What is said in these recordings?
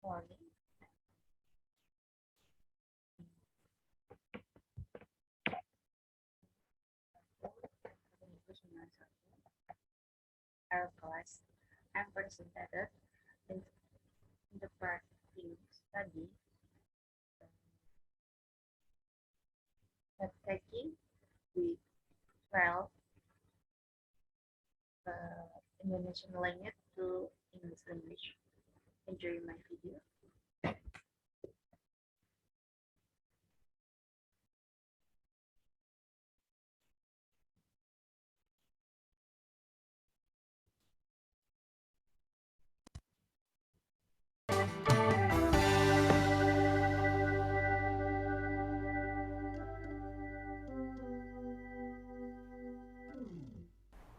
Morning. Our class, I'm presented in the practice study that taking with 12 Indonesian language to English language. Enjoy my video.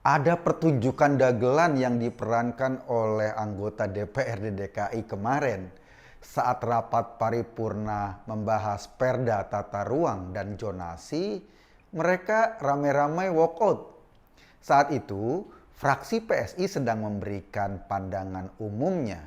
Ada pertunjukan dagelan yang diperankan oleh anggota DPRD DKI kemarin saat rapat paripurna membahas Perda Tata Ruang dan Zonasi. Mereka ramai-ramai walkout. Saat itu, fraksi PSI sedang memberikan pandangan umumnya.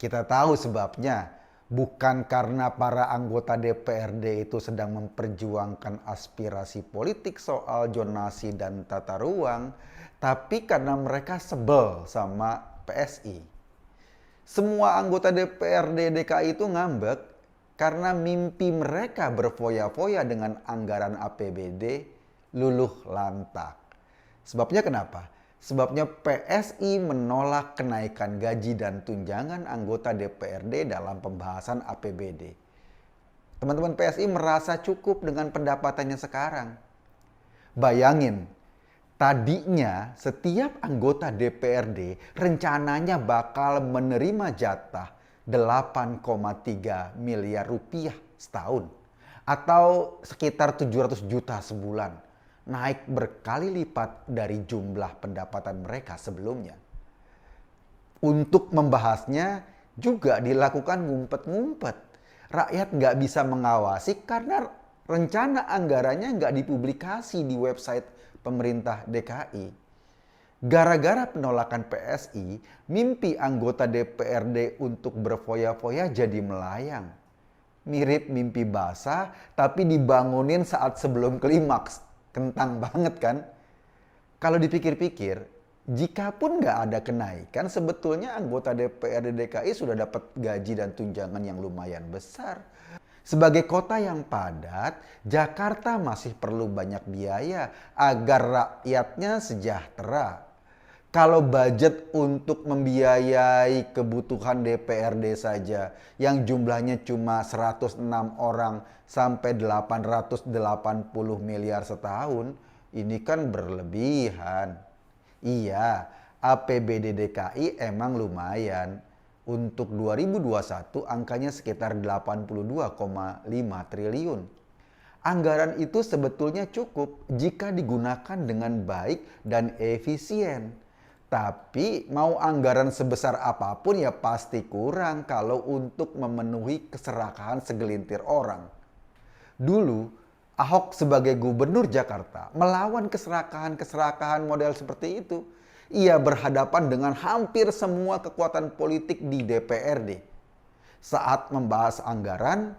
Kita tahu sebabnya, bukan karena para anggota DPRD itu sedang memperjuangkan aspirasi politik soal zonasi dan tata ruang, tapi karena mereka sebel sama PSI. Semua anggota DPRD DKI itu ngambek karena mimpi mereka berfoya-foya dengan anggaran APBD luluh lantak. Sebabnya kenapa? Sebabnya PSI menolak kenaikan gaji dan tunjangan anggota DPRD dalam pembahasan APBD. Teman-teman PSI merasa cukup dengan pendapatannya sekarang. Bayangin, tadinya setiap anggota DPRD rencananya bakal menerima jatah 8,3 miliar rupiah setahun atau sekitar 700 juta sebulan. Naik berkali lipat dari jumlah pendapatan mereka sebelumnya. Untuk membahasnya juga dilakukan ngumpet-ngumpet. Rakyat nggak bisa mengawasi karena rencana anggarannya nggak dipublikasi di website pemerintah DKI. Gara-gara penolakan PSI, mimpi anggota DPRD untuk berfoya-foya jadi melayang. Mirip mimpi basah tapi dibangunin saat sebelum klimaks. Kentang banget kan? Kalau dipikir-pikir, jika pun nggak ada kenaikan, sebetulnya anggota DPRD DKI sudah dapat gaji dan tunjangan yang lumayan besar. Sebagai kota yang padat, Jakarta masih perlu banyak biaya agar rakyatnya sejahtera. Kalau budget untuk membiayai kebutuhan DPRD saja yang jumlahnya cuma 106 orang sampai 880 miliar setahun, ini kan berlebihan. Iya, APBD DKI emang lumayan. Untuk 2021 angkanya sekitar 82,5 triliun. Anggaran itu sebetulnya cukup jika digunakan dengan baik dan efisien. Tapi mau anggaran sebesar apapun ya pasti kurang kalau untuk memenuhi keserakahan segelintir orang. Dulu, Ahok sebagai gubernur Jakarta melawan keserakahan-keserakahan model seperti itu. Ia berhadapan dengan hampir semua kekuatan politik di DPRD. Saat membahas anggaran,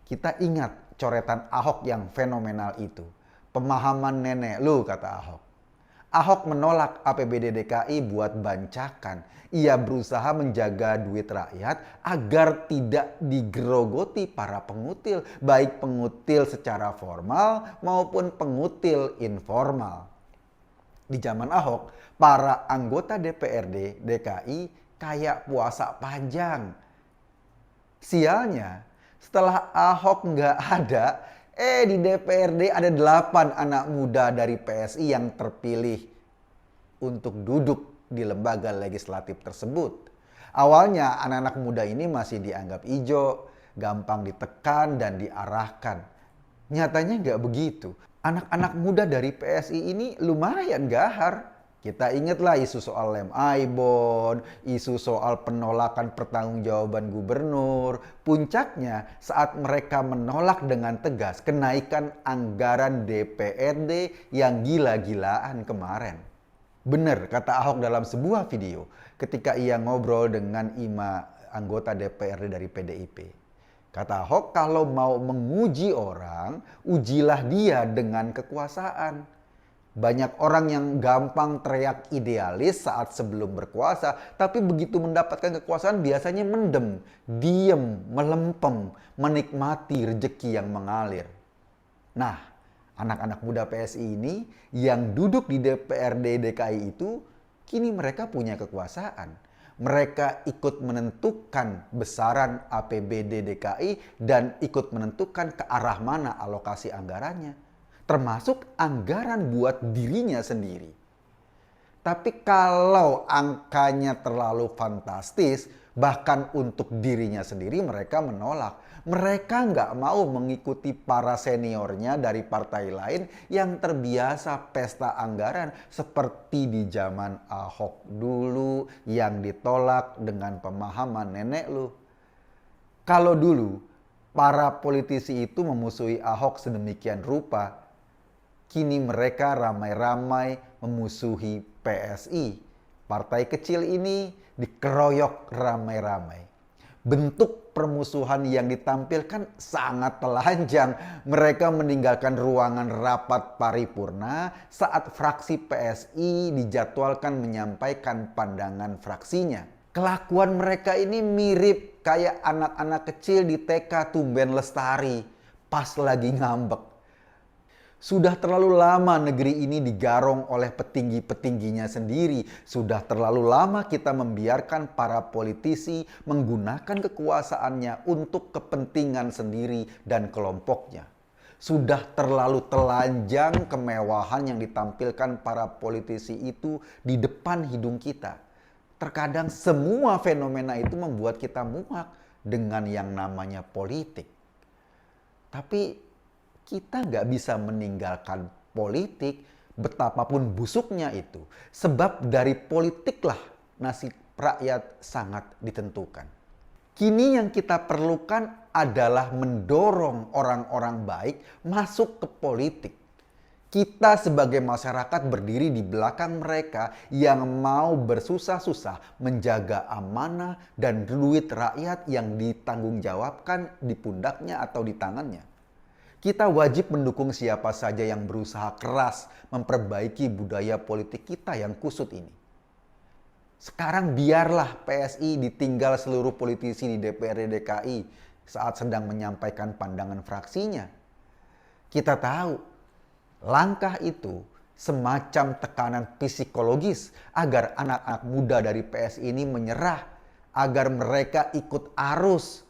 kita ingat coretan Ahok yang fenomenal itu. Pemahaman nenek lu, kata Ahok. Ahok menolak APBD DKI buat bancakan. Ia berusaha menjaga duit rakyat agar tidak digerogoti para pengutil, baik pengutil secara formal maupun pengutil informal. Di zaman Ahok, para anggota DPRD DKI kayak puasa panjang. Sialnya, setelah Ahok nggak ada, di DPRD ada 8 anak muda dari PSI yang terpilih untuk duduk di lembaga legislatif tersebut. Awalnya anak-anak muda ini masih dianggap ijo, gampang ditekan dan diarahkan. Nyatanya nggak begitu. Anak-anak muda dari PSI ini lumayan gahar. Kita ingatlah isu soal lem Aibon, isu soal penolakan pertanggungjawaban gubernur. Puncaknya saat mereka menolak dengan tegas kenaikan anggaran DPRD yang gila-gilaan kemarin. Benar kata Ahok dalam sebuah video ketika ia ngobrol dengan Ima anggota DPRD dari PDIP. Kata Ahok, kalau mau menguji orang, ujilah dia dengan kekuasaan. Banyak orang yang gampang teriak idealis saat sebelum berkuasa, tapi begitu mendapatkan kekuasaan biasanya mendem, diem, melempem, menikmati rejeki yang mengalir. Nah, anak-anak muda PSI ini yang duduk di DPRD DKI itu, kini mereka punya kekuasaan. Mereka ikut menentukan besaran APBD DKI dan ikut menentukan ke arah mana alokasi anggarannya. Termasuk anggaran buat dirinya sendiri. Tapi kalau angkanya terlalu fantastis, bahkan untuk dirinya sendiri mereka menolak. Mereka nggak mau mengikuti para seniornya dari partai lain yang terbiasa pesta anggaran seperti di zaman Ahok dulu yang ditolak dengan pemahaman nenek lu. Kalau dulu para politisi itu memusuhi Ahok sedemikian rupa, kini mereka ramai-ramai memusuhi PSI. Partai kecil ini dikeroyok ramai-ramai. Bentuk permusuhan yang ditampilkan sangat telanjang. Mereka meninggalkan ruangan rapat paripurna saat fraksi PSI dijadwalkan menyampaikan pandangan fraksinya. Kelakuan mereka ini mirip kayak anak-anak kecil di TK Tumben Lestari pas lagi ngambek. Sudah terlalu lama negeri ini digarong oleh petinggi-petingginya sendiri. Sudah terlalu lama kita membiarkan para politisi menggunakan kekuasaannya untuk kepentingan sendiri dan kelompoknya. Sudah terlalu telanjang kemewahan yang ditampilkan para politisi itu di depan hidung kita. Terkadang semua fenomena itu membuat kita muak dengan yang namanya politik. Tapi kita nggak bisa meninggalkan politik betapapun busuknya itu. Sebab dari politiklah nasib rakyat sangat ditentukan. Kini yang kita perlukan adalah mendorong orang-orang baik masuk ke politik. Kita sebagai masyarakat berdiri di belakang mereka yang mau bersusah-susah menjaga amanah dan duit rakyat yang ditanggungjawabkan di pundaknya atau di tangannya. Kita wajib mendukung siapa saja yang berusaha keras memperbaiki budaya politik kita yang kusut ini. Sekarang biarlah PSI ditinggal seluruh politisi di DPRD DKI saat sedang menyampaikan pandangan fraksinya. Kita tahu langkah itu semacam tekanan psikologis agar anak-anak muda dari PSI ini menyerah, agar mereka ikut arus.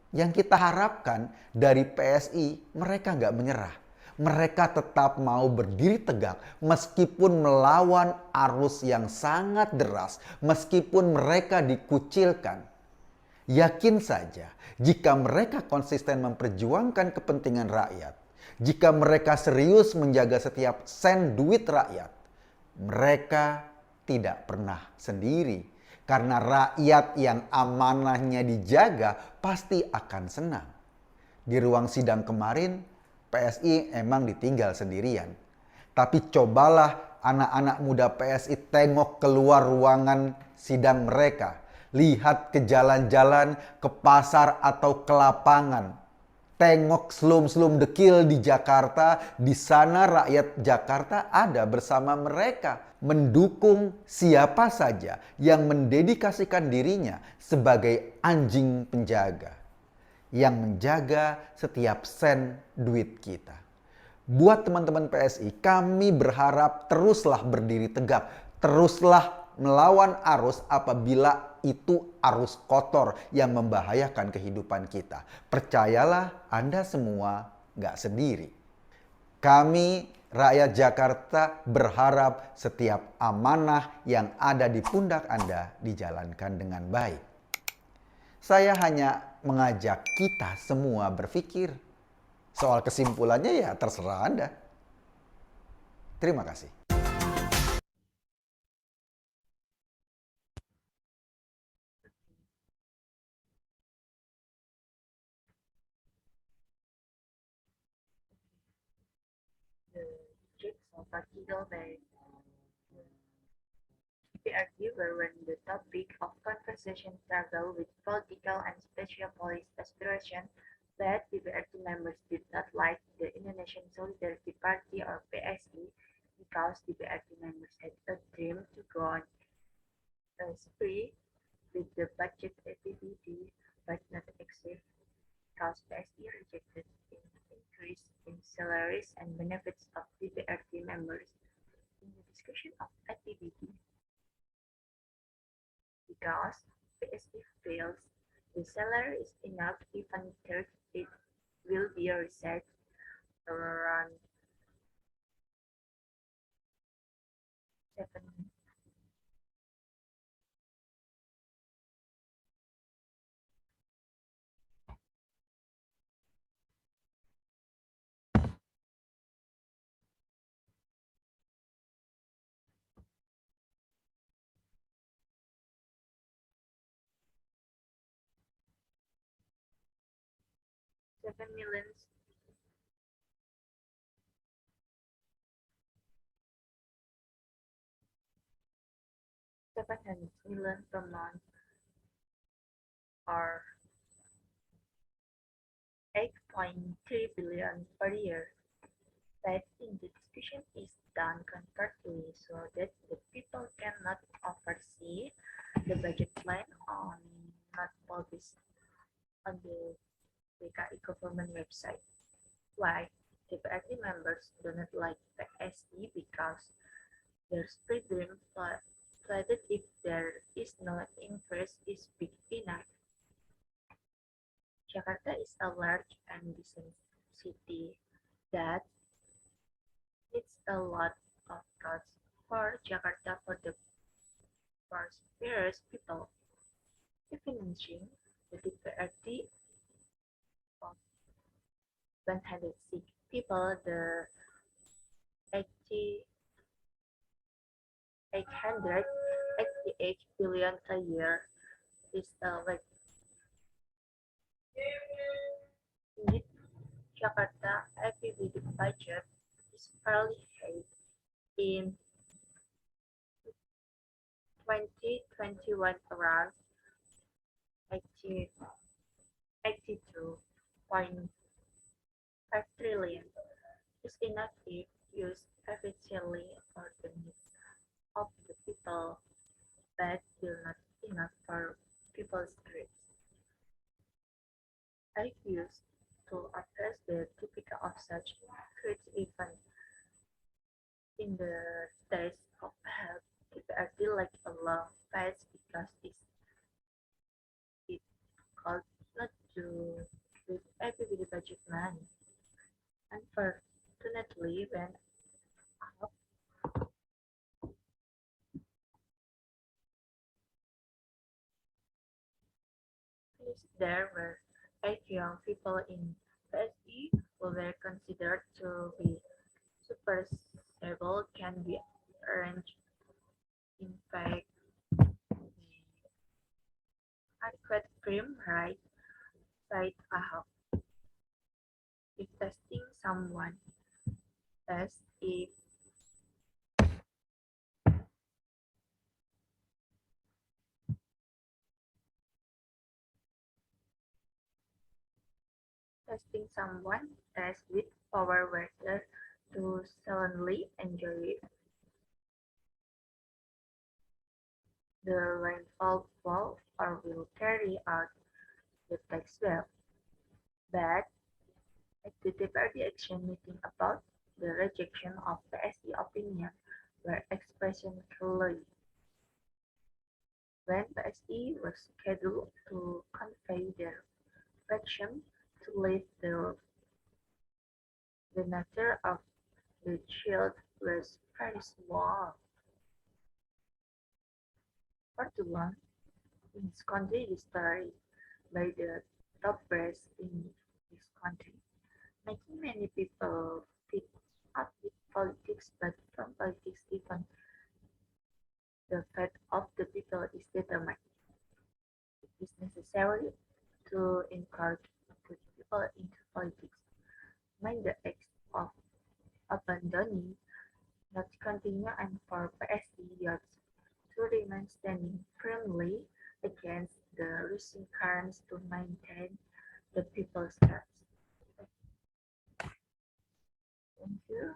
Yang kita harapkan dari PSI, mereka nggak menyerah. Mereka tetap mau berdiri tegak meskipun melawan arus yang sangat deras, meskipun mereka dikucilkan. Yakin saja, jika mereka konsisten memperjuangkan kepentingan rakyat, jika mereka serius menjaga setiap sen duit rakyat, mereka tidak pernah sendiri. Karena rakyat yang amanahnya dijaga pasti akan senang. Di ruang sidang kemarin, PSI emang ditinggal sendirian. Tapi cobalah anak-anak muda PSI tengok keluar ruangan sidang mereka. Lihat ke jalan-jalan, ke pasar atau ke lapangan. Tengok slum-slum dekil di Jakarta, di sana rakyat Jakarta ada bersama mereka. Mendukung siapa saja yang mendedikasikan dirinya sebagai anjing penjaga. Yang menjaga setiap sen duit kita. Buat teman-teman PSI, kami berharap teruslah berdiri tegak. Teruslah melawan arus apabila itu arus kotor yang membahayakan kehidupan kita. Percayalah, Anda semua nggak sendiri. Kami rakyat Jakarta berharap setiap amanah yang ada di pundak Anda dijalankan dengan baik. Saya hanya mengajak kita semua berpikir. Soal kesimpulannya ya terserah Anda. Terima kasih. The tricks of Partido by the argue were when the topic of conversation organization struggled with political and special police aspirations, but DPRD members did not like the Indonesian Solidarity Party or PSI because DPRD members had a dream to go on a spree with the budget APBD but not achieve because PSI rejected an increase in salaries and benefits of DPRD members. In the discussion of APBD, because PSI feels the salary is enough even third it will be reset around 7 7 million 700 million per month or 8.3 billion per year. But in the discussion is done concurrently so that the people cannot oversee the budget plan on not published on the DKI government website. Why? The party members do not like PSI because their freedom flooded if there is no increase is big enough. Jakarta is a large and decent city that needs a lot of roads for Jakarta for the prosperous people. Evidencing the DPRD of 106 people, the 80 888 billion a year is like indeed Jakarta APBD budget is fairly high in 2021 around 80, 82.5 trillion is enough if used efficiently for the needs of the people, but still not enough for people's dreams. I used to address the typical of such threats even in the days of help. DPRD like a long fast because it called not to with everybody budget money. Unfortunately, when there were 8 young people in PSI who were considered to be super stable can be arranged. In fact, the adequate cream right side Ahok. If testing someone, test if testing someone, test with power water to suddenly enjoy the rainfall fall or will carry out the text well. But at the DPRD action meeting about the rejection of PSI opinion were expressed clearly. When PSI was scheduled to convey their faction to leave the nature of the child was very small. For too long, in this country is story by the top brass in this country, making many people fit up with politics, but from politics even the fate of the people is determined. It is necessary to encourage the people into politics. Mind the act of abandoning, not continue and for PSI youths to remain standing firmly against the losing currents to maintain the people's trust. Thank you.